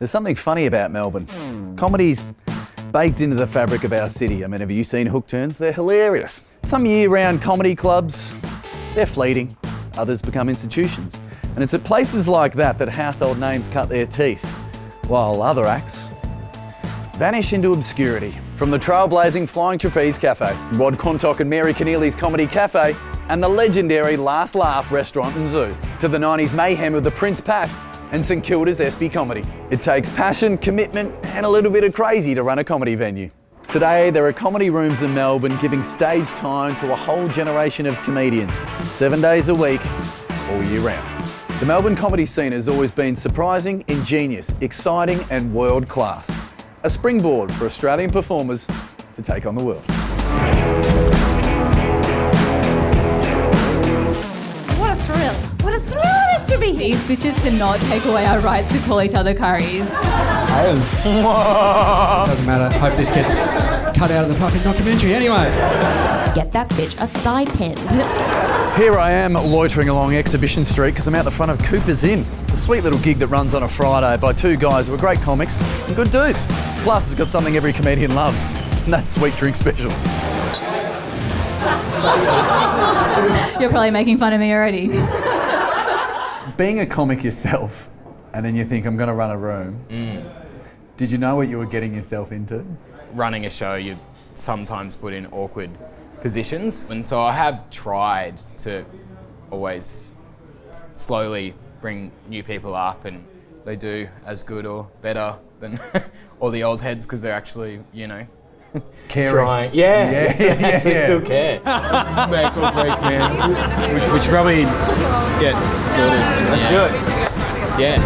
There's something funny about Melbourne. Comedy's baked into the fabric of our city. I mean, have you seen hook turns? They're hilarious. Some year-round comedy clubs, they're fleeting. Others become institutions. And it's at places like that that household names cut their teeth, while other acts vanish into obscurity. From the trailblazing Flying Trapeze Cafe, Rod Contock and Mary Keneally's Comedy Cafe, and the legendary Last Laugh restaurant and zoo, to the 90s mayhem of the Prince Pat and St Kilda's SB Comedy. It takes passion, commitment, and a little bit of crazy to run a comedy venue. Today, there are comedy rooms in Melbourne giving stage time to a whole generation of comedians, 7 days a week, all year round. The Melbourne comedy scene has always been surprising, ingenious, exciting, and world class. A springboard for Australian performers to take on the world. What a thrill. What a thrill it is to be here. These bitches cannot take away our rights to call each other curries. Doesn't matter. Hope this gets cut out of the fucking documentary anyway. Get that bitch a stipend. Here I am loitering along Exhibition Street because I'm out the front of Cooper's Inn. It's a sweet little gig that runs on a Friday by two guys who are great comics and good dudes. Plus, it's got something every comedian loves, and that's sweet drink specials. You're probably making fun of me already. Being a comic yourself, and then you think, I'm going to run a room, did you know what you were getting yourself into? Running a show, you sometimes put in awkward positions, and so I have tried to always slowly bring new people up, and they do as good or better than all the old heads because they're actually, you know, caring. Trying. Yeah. Still care. Make or break, man. We should probably get sorted. Let's do it. Yeah.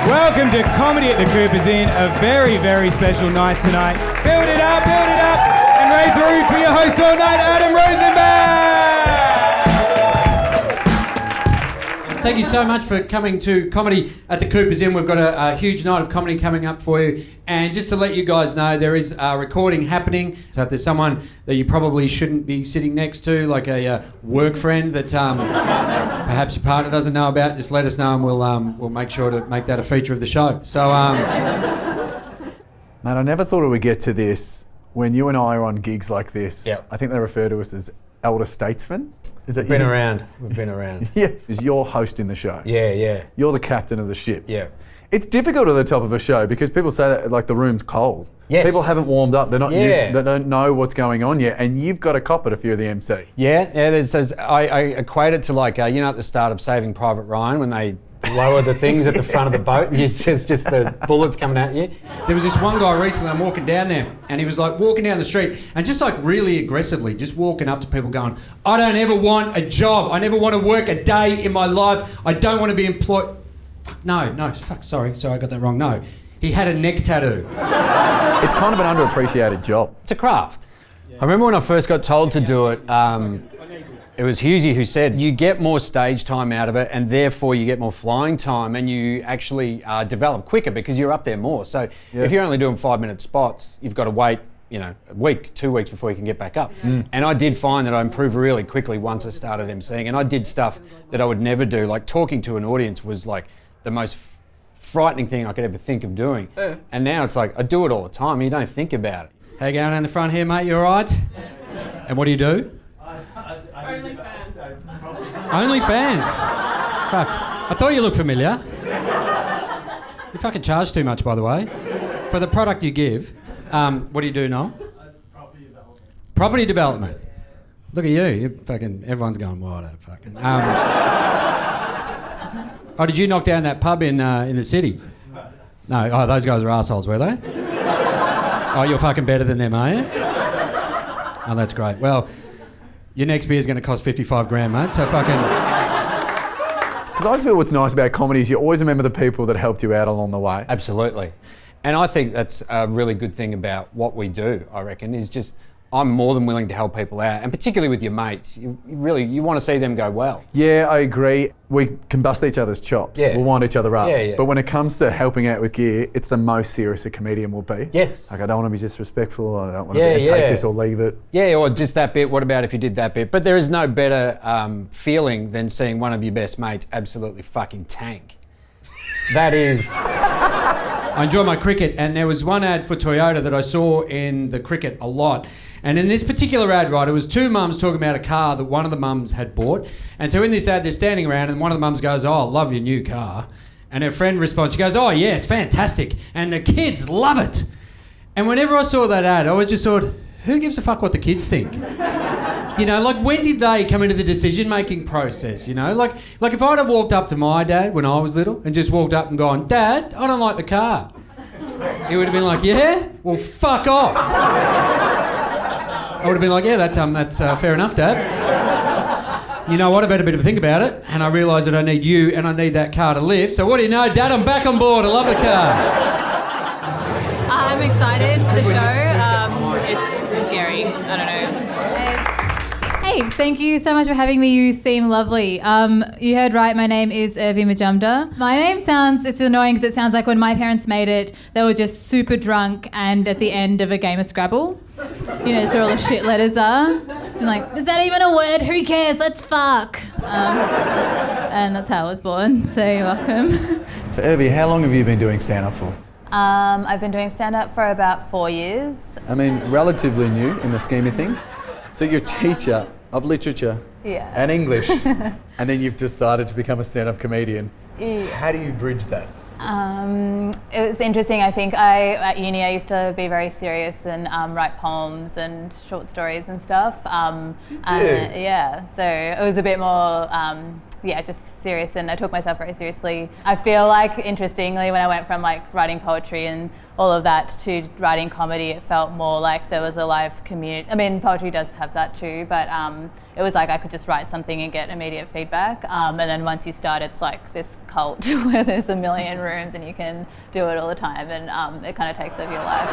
Welcome to Comedy at the Cooper's Inn, a very, very special night tonight. Build it up, and raise the roof for your host all night, Adam Rosenberg! Thank you so much for coming to Comedy at the Cooper's Inn. We've got a huge night of comedy coming up for you. And just to let you guys know, there is a recording happening. So if there's someone that you probably shouldn't be sitting next to, like a work friend that perhaps your partner doesn't know about, just let us know and we'll make sure to make that a feature of the show. So, Man, I never thought it would get to this. When you and I are on gigs like this, Yep. I think they refer to us as elder statesmen. Is that We've been you? around. We've been around. Yeah, because you're hosting the show. Yeah. You're the captain of the ship. Yeah. It's difficult at the top of a show because people say that like the room's cold. Yes. People haven't warmed up. They're not Yeah. used. They don't know what's going on yet, and you've got to cop it if you're the MC. Yeah. I equate it to like, you know, at the start of Saving Private Ryan when they lower the things at the front of the boat and it's just the bullets coming at you. There was this one guy recently, I'm walking down there, and he was like walking down the street and just like really aggressively just walking up to people going, I don't ever want a job. I never want to work a day in my life. I don't want to be employed. Sorry, I got that wrong. No. He had a neck tattoo. It's kind of an underappreciated job. It's a craft. I remember when I first got told to do it, it was Husey who said, you get more stage time out of it and therefore you get more flying time and you actually develop quicker because you're up there more. So if you're only doing 5-minute spots, you've got to wait, a week, 2 weeks before you can get back up. And I did find that I improved really quickly once I started emceeing, and I did stuff that I would never do. Like talking to an audience was like the most frightening thing I could ever think of doing. Yeah. And now it's like, I do it all the time, you don't think about it. How you going down the front here, mate? You all right? And what do you do? OnlyFans? Fuck. I thought you looked familiar. You fucking charge too much, by the way. For the product you give. What do you do, Noel? Property development. Property development. Look at you. You fucking, everyone's going wild. Fucking. Oh, did you knock down that pub in the city? No. Oh, those guys are assholes, were they? Oh, you're fucking better than them, are you? Oh, that's great. Well, your next beer is going to cost 55 grand, mate, so fucking... Because I just feel what's nice about comedy is you always remember the people that helped you out along the way. Absolutely. And I think that's a really good thing about what we do, I reckon, is just I'm more than willing to help people out, and particularly with your mates. You want to see them go well. Yeah, I agree. We can bust each other's chops. Yeah. We'll wind each other up. Yeah. But when it comes to helping out with gear, it's the most serious a comedian will be. Yes. Like, I don't want to be disrespectful. I don't want to take this or leave it. Yeah, or just that bit. What about if you did that bit? But there is no better feeling than seeing one of your best mates absolutely fucking tank. That is... I enjoy my cricket, and there was one ad for Toyota that I saw in the cricket a lot. And in this particular ad, right, it was two mums talking about a car that one of the mums had bought. And so in this ad, they're standing around, and one of the mums goes, "Oh, I love your new car." And her friend responds, she goes, "Oh, yeah, it's fantastic. And the kids love it." And whenever I saw that ad, I was just sort of, who gives a fuck what the kids think? You know, like, when did they come into the decision-making process, you know? Like if I'd have walked up to my dad when I was little and just walked up and gone, "Dad, I don't like the car," he would have been like, "Yeah? Well, fuck off." I would have been like, "Yeah, that's fair enough, Dad. You know what, I've had a bit of a think about it, and I realise that I need you and I need that car to live. So what do you know, Dad? I'm back on board. I love the car." I'm excited for the show. It's scary. I don't know. Hey, thank you so much for having me. You seem lovely. You heard right, my name is Urvi Majumdar. My name it's annoying because it sounds like when my parents made it, they were just super drunk and at the end of a game of Scrabble. You know, so all the shit letters are. So I'm like, is that even a word? Who cares? Let's fuck. And that's how I was born, so you're welcome. So Urvi, how long have you been doing stand-up for? I've been doing stand-up for about 4 years. I mean, relatively new in the scheme of things. So you're a teacher of literature and English, and then you've decided to become a stand-up comedian. Yeah. How do you bridge that? It was interesting. I think at uni I used to be very serious and write poems and short stories and stuff. Yeah, so it was a bit more just serious, and I took myself very seriously. I feel like, interestingly, when I went from like writing poetry and all of that to writing comedy, it felt more like there was a live community. I mean, poetry does have that too, but it was like I could just write something and get immediate feedback. And then once you start, it's like this cult where there's a million rooms and you can do it all the time, and it kind of takes over your life.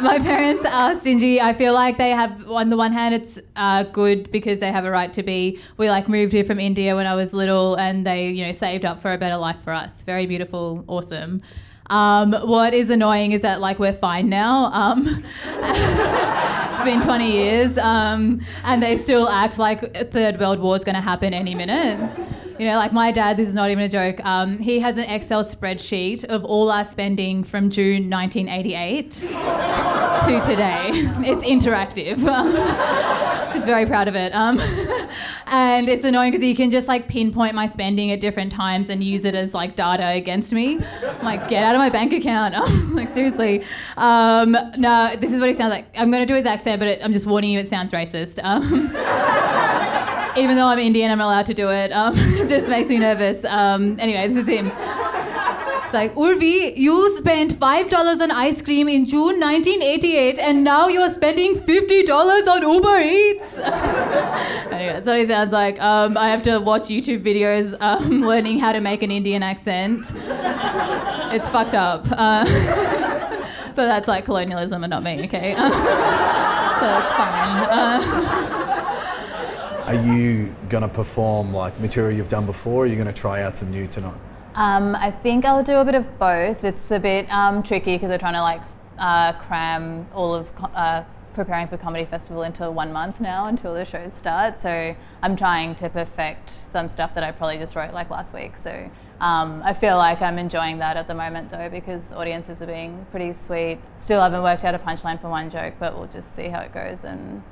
My parents are stingy. I feel like they have, on the one hand, it's good because they have a right to be. We like moved here from India when I was little, and they, you know, saved up for a better life for us. Very beautiful, awesome. What is annoying is that, like, we're fine now. It's been 20 years, and they still act like a third world war is going to happen any minute. You know, like my dad, this is not even a joke, he has an Excel spreadsheet of all our spending from June 1988 to today. It's interactive. He's very proud of it. And it's annoying because he can just like pinpoint my spending at different times and use it as like data against me. I'm like, get out of my bank account. Like, seriously. No, this is what he sounds like. I'm going to do his accent, but I'm just warning you, it sounds racist. Even though I'm Indian, I'm not allowed to do it. It just makes me nervous. Anyway, this is him. It's like, "Urvi, you spent $5 on ice cream in June 1988, and now you're spending $50 on Uber Eats." Anyway, that's what he sounds like. I have to watch YouTube videos learning how to make an Indian accent. It's fucked up. But that's like colonialism and not me, okay? So it's fine. Are you going to perform like material you've done before, or are you going to try out some new tonight? I think I'll do a bit of both. It's a bit tricky because we're trying to like cram all of preparing for Comedy Festival into 1 month now until the shows start. So I'm trying to perfect some stuff that I probably just wrote like last week. So I feel like I'm enjoying that at the moment though, because audiences are being pretty sweet. Still haven't worked out a punchline for one joke, but we'll just see how it goes and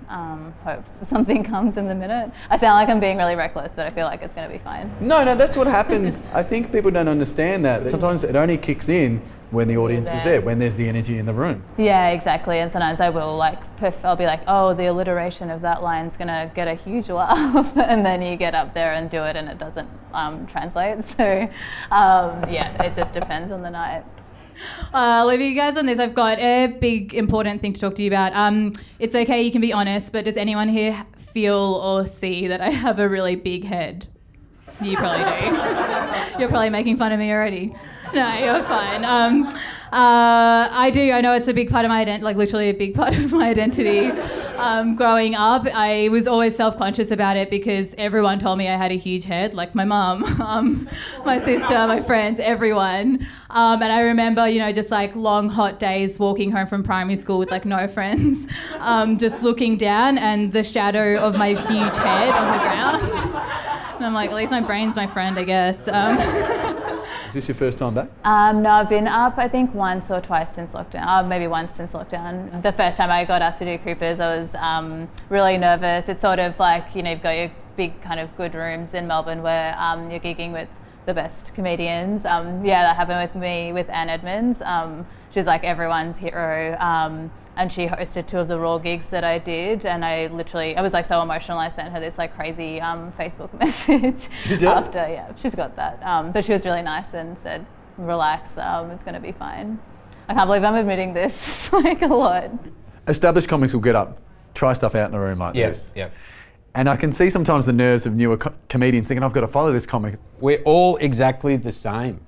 hope that something comes in the minute. I sound like I'm being really reckless, but I feel like it's going to be fine. No, that's what happens. I think people don't understand that. Sometimes it only kicks in when the audience is there, when there's the energy in the room. Yeah, exactly. And sometimes I will I'll be like, oh, the alliteration of that line's gonna get a huge laugh, and then you get up there and do it and it doesn't translate. So it just depends on the night. I'll leave you guys on this. I've got a big important thing to talk to you about. It's okay, you can be honest, but does anyone here feel or see that I have a really big head? You probably do. You're probably making fun of me already. No, you're fine. I do. I know it's a big part of my identity, like literally a big part of my identity. growing up, I was always self-conscious about it because everyone told me I had a huge head, like my mum, my sister, my friends, everyone. And I remember, just like long, hot days walking home from primary school with like no friends, just looking down and the shadow of my huge head on the ground. And I'm like, at least my brain's my friend, I guess. Is this your first time back? No, I've been up, I think, once or twice since lockdown. Maybe once since lockdown. The first time I got asked to do Coopers, I was really nervous. It's sort of like, you've got your big kind of good rooms in Melbourne where you're gigging with the best comedians. That happened with me, with Anne Edmonds. She's like everyone's hero. And she hosted 2 of the Raw gigs that I did, and I was like so emotional. I sent her this like crazy Facebook message after. Yeah, she's got that. But she was really nice and said, "Relax, it's going to be fine." I can't believe I'm admitting this like a lot. Established comics will get up, try stuff out in a room like this. Yeah. And I can see sometimes the nerves of newer comedians thinking, I've got to follow this comic. We're all exactly the same.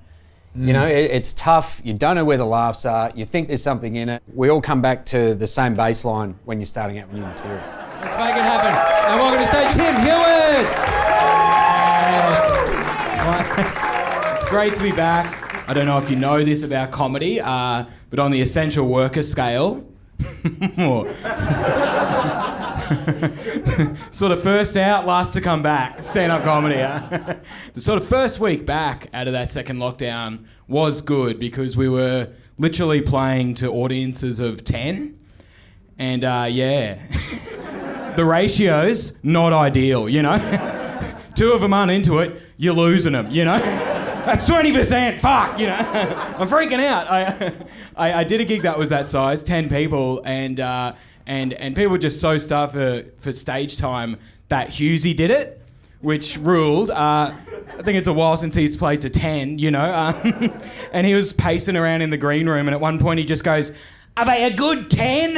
It's tough. You don't know where the laughs are. You think there's something in it. We all come back to the same baseline when you're starting out with new material. Let's make it happen. And welcome to stage Tim Hewitt. It's great to be back. I don't know if you know this about comedy, but on the essential worker scale, sort of first out, last to come back. Stand-up comedy. The sort of first week back out of that second lockdown was good because we were literally playing to audiences of 10. And the ratio's not ideal, 2 of them aren't into it, you're losing them, That's 20%, fuck, I'm freaking out. I did a gig that was that size, 10 people, and people were just so stuffed for stage time that Hughesy did it, which ruled. I think it's a while since he's played to 10, and he was pacing around in the green room, and at one point he just goes, "Are they a good 10?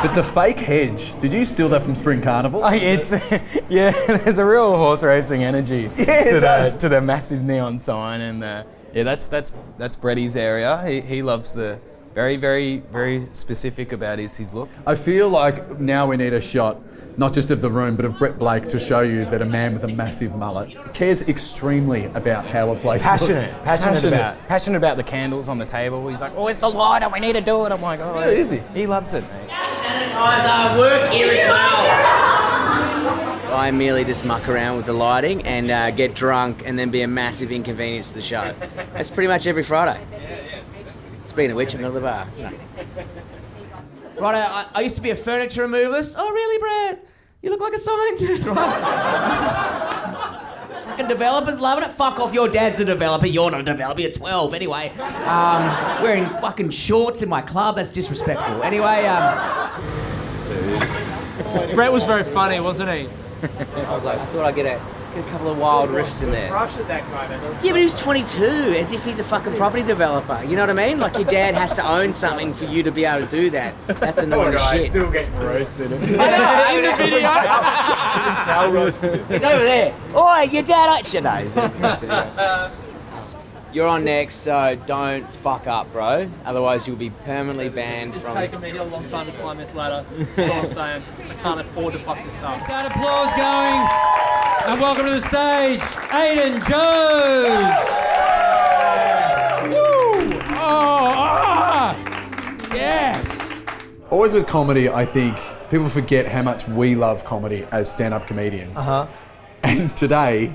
But the fake hedge, did you steal that from Spring Carnival? There's a real horse racing energy to the massive neon sign, and that's Bretty's area. He loves the very, very, very specific about his look. I feel like now we need a shot, not just of the room, but of Brett Blake to show you that a man with a massive mullet cares extremely about how a place looks. Passionate about the candles on the table. He's like, "Oh, it's the lighter, we need to do it." I'm like, "Oh, is he? He loves it, mate." Sanitize work here as well. I merely just muck around with the lighting and get drunk and then be a massive inconvenience to the show. That's pretty much every Friday. Speaking of which, I'm going to the bar. Right, I used to be a furniture removalist. Oh, really, Brad? You look like a scientist. Fucking developers loving it. Fuck off, your dad's a developer. You're not a developer, you're 12. Anyway, wearing fucking shorts in my club, that's disrespectful. Anyway, Brett was very funny, wasn't he? I was like, I thought I'd get a couple of wild riffs in there. Rush at that guy, man. Yeah, but he was 22, as if he's a fucking property developer. You know what I mean? Like, your dad has to own something for you to be able to do that. That's annoying as shit. Still getting roasted. I know, in the video. He's over there. Oi, your dad... Shit, no. You're on next, so don't fuck up, bro. Otherwise, you'll be permanently banned from... It's taken me a long time to climb this ladder. That's all I'm saying. I can't afford to fuck this up. Get that applause going. And welcome to the stage, Aidan Jones. Woo! Yes. Always with comedy, I think people forget how much we love comedy as stand-up comedians. And today,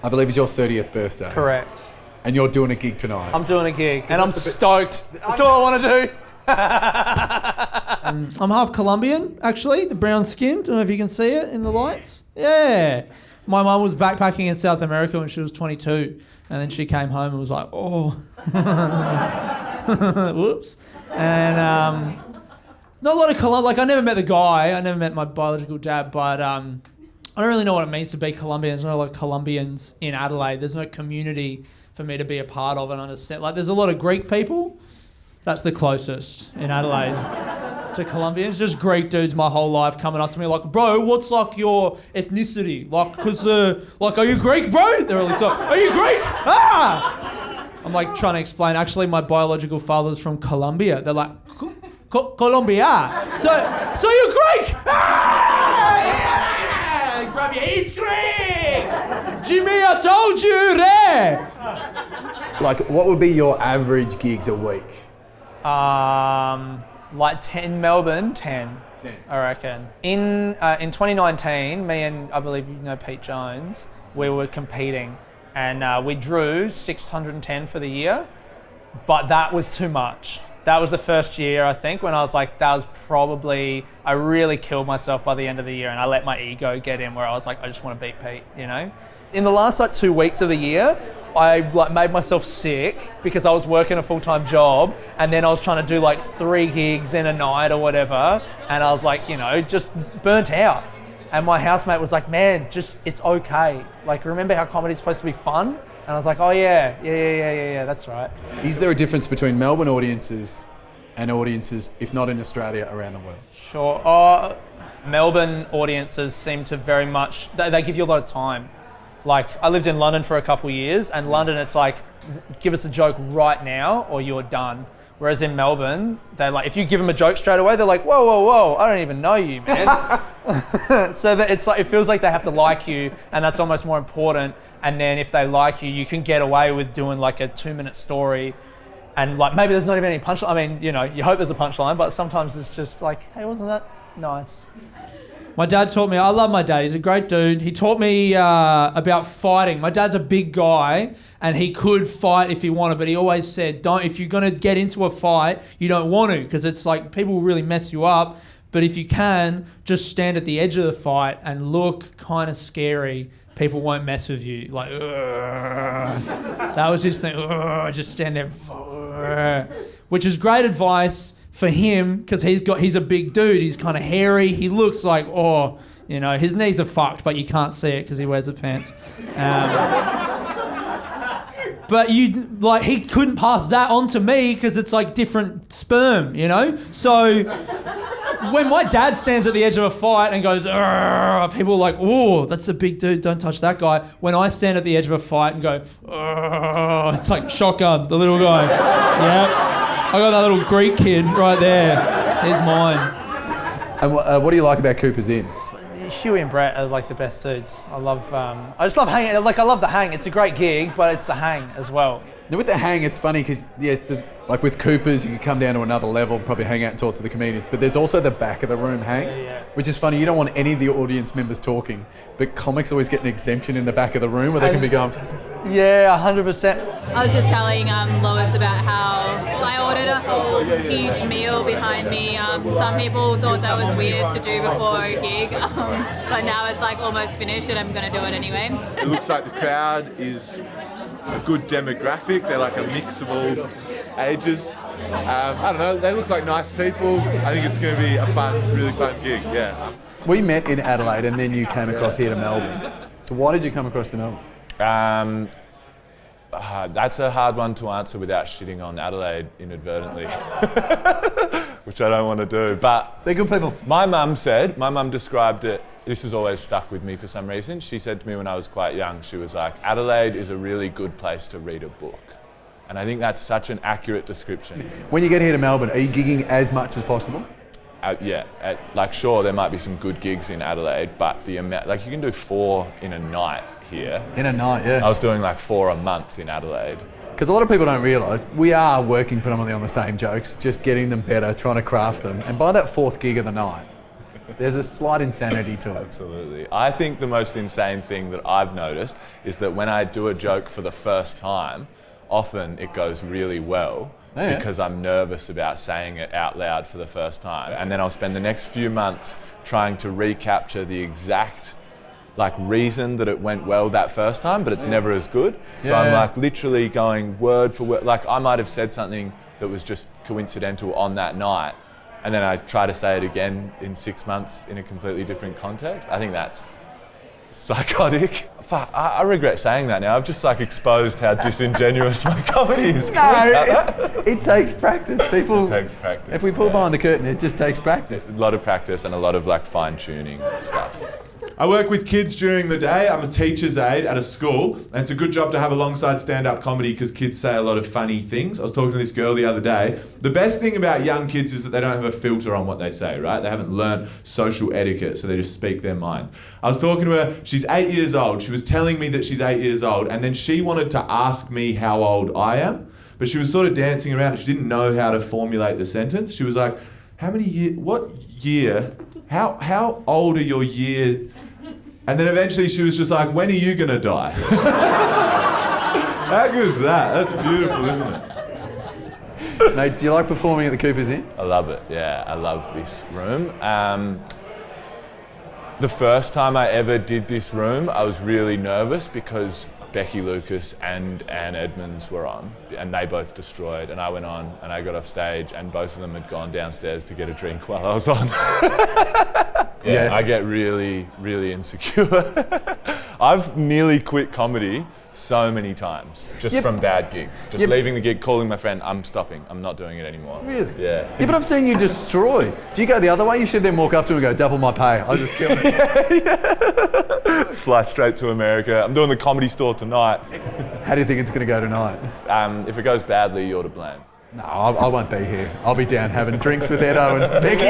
I believe is your 30th birthday. Correct. And you're doing a gig tonight. I'm doing a gig, and I'm stoked. That's all I want to do. I'm half Colombian, actually, the brown skin. Don't know if you can see it in the lights. Yeah. My mum was backpacking in South America when she was 22, and then she came home and was like, oh. Whoops. And not a lot of Colombian. Like, I never met the guy. I never met my biological dad, but I don't really know what it means to be Colombian. There's no like Colombians in Adelaide. There's no community for me to be a part of and understand. Like, there's a lot of Greek people. That's the closest in Adelaide to Colombians. Just Greek dudes my whole life coming up to me like, bro, what's like your ethnicity? Like, cause are you Greek, bro? They're really like, are you Greek? Ah! I'm like trying to explain, actually my biological father's from Colombia. They're like, Colombia. So you're Greek. Yeah! Grab your, he's Greek. Jimmy, I told you there. Like, what would be your average gigs a week? Like 10 Melbourne, 10. I reckon. In 2019, me and I believe you know Pete Jones, we were competing, and we drew 610 for the year, but that was too much. That was the first year, I think, when I was like, I really killed myself by the end of the year, and I let my ego get in where I was like, I just want to beat Pete, you know? In the last like 2 weeks of the year, I like made myself sick because I was working a full-time job, and then I was trying to do like 3 gigs in a night or whatever, and I was like, you know, just burnt out. And my housemate was like, man, just, it's okay. Like, remember how comedy's supposed to be fun? And I was like, oh yeah, that's right. Is there a difference between Melbourne audiences and audiences, if not in Australia, around the world? Sure. Melbourne audiences seem to very much, they give you a lot of time. Like, I lived in London for a couple of years, and London, it's like, give us a joke right now or you're done. Whereas in Melbourne, they're like, if you give them a joke straight away, they're like, whoa, I don't even know you, man. So that it's like, it feels like they have to like you, and that's almost more important. And then if they like you, you can get away with doing like a 2-minute story, and like maybe there's not even any punchline. I mean, you know, you hope there's a punchline, but sometimes it's just like, hey, wasn't that nice? My dad taught me, I love my dad, he's a great dude. He taught me about fighting. My dad's a big guy and he could fight if he wanted, but he always said, if you're going to get into a fight, you don't want to, because it's like people will really mess you up. But if you can, just stand at the edge of the fight and look kind of scary. People won't mess with you. Like, that was his thing. Just stand there. Which is great advice for him because he's a big dude. He's kind of hairy. He looks like, you know, his knees are fucked, but you can't see it because he wears the pants. But he couldn't pass that on to me because it's like different sperm, you know? So when my dad stands at the edge of a fight and goes, people are like, that's a big dude, don't touch that guy. When I stand at the edge of a fight and go, it's like Shotgun, the little guy. Yeah. I got that little Greek kid right there. Here's mine. And what do you like about Cooper's Inn? Hewitt and Brett are like the best dudes. I just love hanging. Like, I love the hang. It's a great gig, but it's the hang as well. Now with the hang, it's funny because, yes, there's, like with Cooper's, you can come down to another level, probably hang out and talk to the comedians, but there's also the back of the room hang, which is funny. You don't want any of the audience members talking, but comics always get an exemption in the back of the room where they can be going, yeah, 100%. I was just telling Lois about how I ordered a whole huge meal behind me. Some people thought that was weird to do before a gig, but now it's like almost finished and I'm going to do it anyway. It looks like the crowd is a good demographic. They're like a mix of all ages. I don't know, they look like nice people. I think it's going to be a really fun gig, yeah. We met in Adelaide and then you came across here to Melbourne. So why did you come across to Melbourne? That's a hard one to answer without shitting on Adelaide inadvertently, which I don't want to do. But they're good people. My mum described it, this has always stuck with me for some reason. She said to me when I was quite young, she was like, Adelaide is a really good place to read a book. And I think that's such an accurate description. When you get here to Melbourne, are you gigging as much as possible? Sure, there might be some good gigs in Adelaide, but the amount, like you can do 4 in a night here. In a night, yeah. I was doing like 4 a month in Adelaide. Because a lot of people don't realise, we are working predominantly on the same jokes, just getting them better, trying to craft them. And by that 4th gig of the night, there's a slight insanity to it. Absolutely. I think the most insane thing that I've noticed is that when I do a joke for the first time, often it goes really well. Because I'm nervous about saying it out loud for the first time. And then I'll spend the next few months trying to recapture the exact reason that it went well that first time, but it's never as good. So I'm like literally going word for word. Like I might have said something that was just coincidental on that night, and then I try to say it again in 6 months in a completely different context. I think that's psychotic. Fuck, I regret saying that now. I've just exposed how disingenuous my comedy is. No, it takes practice. It takes practice. If we pull behind the curtain, it just takes practice. A lot of practice and a lot of fine tuning stuff. I work with kids during the day. I'm a teacher's aide at a school, and it's a good job to have alongside stand-up comedy because kids say a lot of funny things. I was talking to this girl the other day. The best thing about young kids is that they don't have a filter on what they say, right? They haven't learned social etiquette, so they just speak their mind. I was talking to her. She's 8 years old. She was telling me that she's 8 years old, and then she wanted to ask me how old I am, but she was sort of dancing around. She didn't know how to formulate the sentence. She was like, how many years, what year, how old are your year? And then eventually she was just like, when are you gonna die? How good is that? That's beautiful, isn't it? Mate, do you like performing at the Cooper's Inn? I love it, yeah. I love this room. The first time I ever did this room, I was really nervous because Becky Lucas and Anne Edmonds were on, and they both destroyed, and I went on and I got off stage and both of them had gone downstairs to get a drink while I was on. Yeah, I get really, really insecure. I've nearly quit comedy so many times, just from bad gigs. Just leaving the gig, calling my friend, I'm stopping, I'm not doing it anymore. Really? Yeah. Yeah, but I've seen you destroy. Do you go the other way? You should then walk up to him and go, double my pay. I'll just kill it. Fly straight to America. I'm doing the Comedy Store tonight. How do you think it's going to go tonight? If it goes badly, you're to blame. No, I won't be here. I'll be down having drinks with Edo and Becky.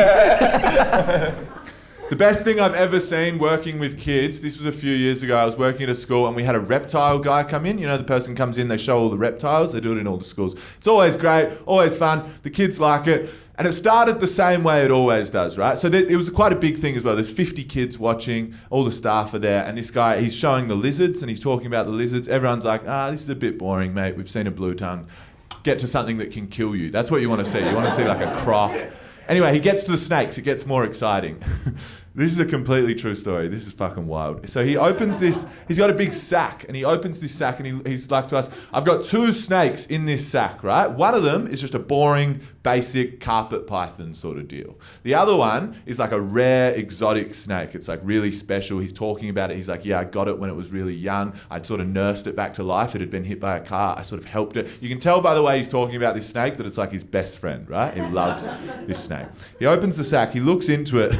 The best thing I've ever seen working with kids, this was a few years ago, I was working at a school and we had a reptile guy come in. You know, the person comes in, they show all the reptiles, they do it in all the schools. It's always great, always fun, the kids like it. And it started the same way it always does, right? So it was quite a big thing as well. There's 50 kids watching, all the staff are there, and this guy, he's showing the lizards and he's talking about the lizards. Everyone's like, this is a bit boring, mate. We've seen a blue tongue. Get to something that can kill you. That's what you want to see. You want to see like a croc. Anyway, he gets to the snakes. It gets more exciting. This is a completely true story. This is fucking wild. So he opens this, he's got a big sack, and he opens this sack and he's like to us, I've got 2 snakes in this sack, right? One of them is just a boring, basic carpet python sort of deal. The other one is like a rare, exotic snake. It's like really special. He's talking about it. He's like, yeah, I got it when it was really young. I'd sort of nursed it back to life. It had been hit by a car. I sort of helped it. You can tell by the way he's talking about this snake that it's like his best friend, right? He loves this snake. He opens the sack. He looks into it.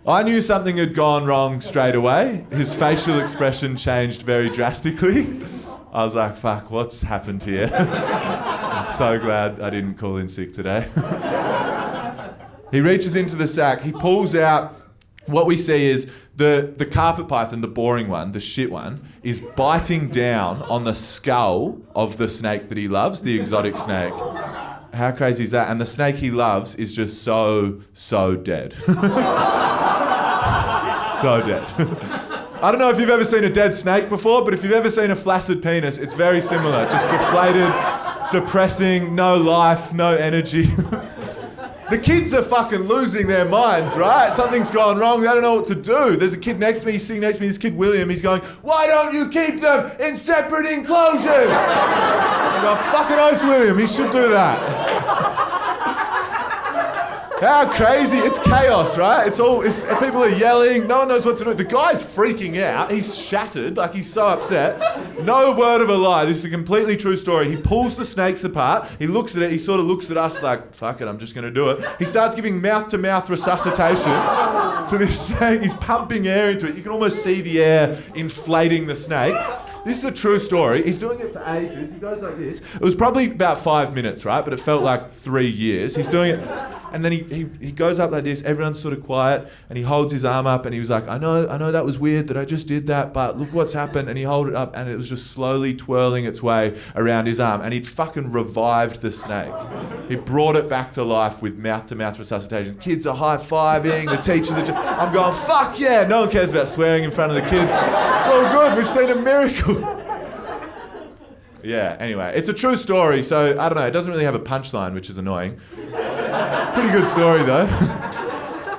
I knew something had gone wrong straight away. His facial expression changed very drastically. I was like, fuck, what's happened here? I'm so glad I didn't call in sick today. He reaches into the sack, he pulls out, what we see is the carpet python, the boring one, the shit one, is biting down on the skull of the snake that he loves, the exotic snake. How crazy is that? And the snake he loves is just so dead. So dead. I don't know if you've ever seen a dead snake before, but if you've ever seen a flaccid penis, it's very similar. Just deflated, depressing, no life, no energy. The kids are fucking losing their minds, right? Something's gone wrong, they don't know what to do. There's a kid next to me, he's sitting next to me, this kid William, he's going, why don't you keep them in separate enclosures? I go, fucking oath, William, he should do that. How crazy, it's chaos, right? People are yelling, no one knows what to do. The guy's freaking out, he's shattered, like he's so upset. No word of a lie, this is a completely true story. He pulls the snakes apart, he looks at it, he sort of looks at us like, fuck it, I'm just gonna do it. He starts giving mouth-to-mouth resuscitation to this snake. He's pumping air into it. You can almost see the air inflating the snake. This is a true story. He's doing it for ages. He goes like this. It was probably about 5 minutes, right? But it felt like 3 years. He's doing it. And then he goes up like this. Everyone's sort of quiet. And he holds his arm up and he was like, I know that was weird that I just did that, but look what's happened. And he held it up and it was just slowly twirling its way around his arm. And he'd fucking revived the snake. He brought it back to life with mouth-to-mouth resuscitation. Kids are high-fiving. The teachers are just... I'm going, fuck yeah. No one cares about swearing in front of the kids. It's all good. We've seen a miracle. Yeah, anyway, it's a true story, so I don't know, it doesn't really have a punchline, which is annoying. Pretty good story though.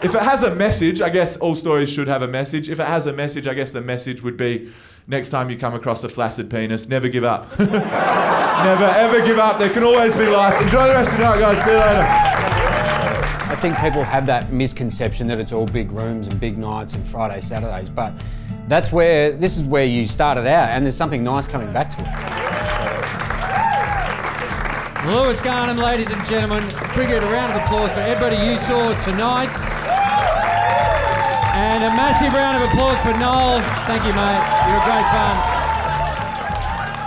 If it has a message, I guess all stories should have a message. If it has a message, I guess the message would be, next time you come across a flaccid penis, never give up. Never ever give up, there can always be life. Enjoy the rest of the night, guys, see you later. I think people have that misconception that it's all big rooms and big nights and Fridays, Saturdays, but this is where you started out, and there's something nice coming back to it. Lewis Garnham, ladies and gentlemen, bring it a round of applause for everybody you saw tonight. And a massive round of applause for Noel. Thank you, mate. You're great fun.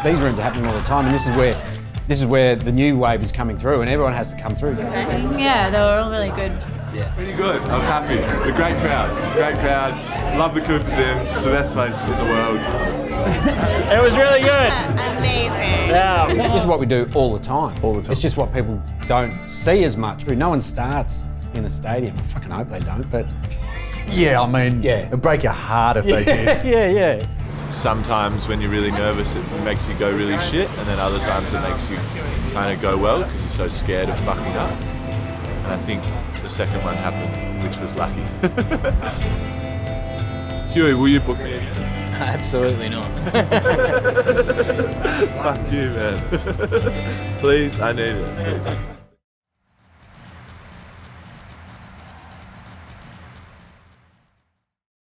These rooms are happening all the time, and this is where the new wave is coming through, and everyone has to come through. Yeah, they were all really good. Pretty good. I was happy. A great crowd. Great crowd. Love the Coopers Inn. It's the best place in the world. It was really good. Amazing. Yeah. This is what we do all the time. It's just what people don't see as much. No one starts in a stadium. I fucking hope they don't, but... Yeah, I mean, it'd break your heart if they did. Yeah. Sometimes when you're really nervous, it makes you go really shit, and then other times it makes you kind of go well because you're so scared of fucking up. And I think the second one happened, which was lucky. Huey, will you book me again? Absolutely not. Fuck you, man. Please, I need it.